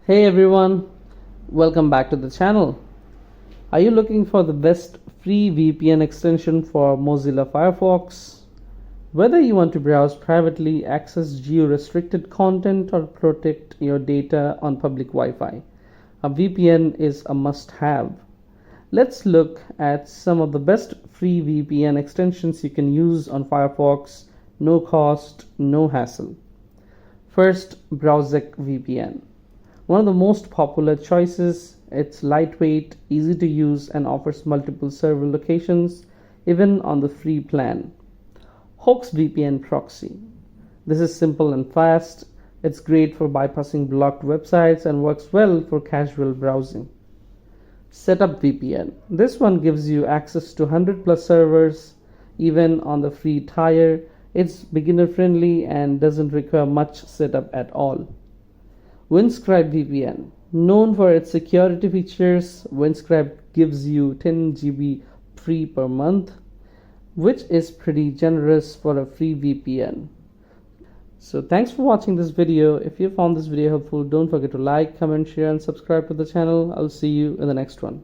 Hey everyone, welcome back to the channel. Are you looking for the best free VPN extension for Mozilla Firefox? Whether you want to browse privately, access geo-restricted content, or protect your data on public Wi-Fi, a VPN is a must-have. Let's look at some of the best free VPN extensions you can use on Firefox, no cost, no hassle. First, Browsec VPN. One of the most popular choices. It's lightweight, easy to use, and offers multiple server locations, even on the free plan. Hoax VPN Proxy. This is simple and fast. It's great for bypassing blocked websites and works well for casual browsing. Setup VPN. This one gives you access to 100 plus servers, even on the free tier. It's beginner friendly and doesn't require much setup at all. SUBSCRIBE VPN. Known for its security features, SUBSCRIBE gives you 10 GB free per month, which is pretty generous for a free VPN. So thanks for watching this video. If you found this video helpful, don't forget to like, comment, share, and subscribe to the channel. I'll see you in the next one.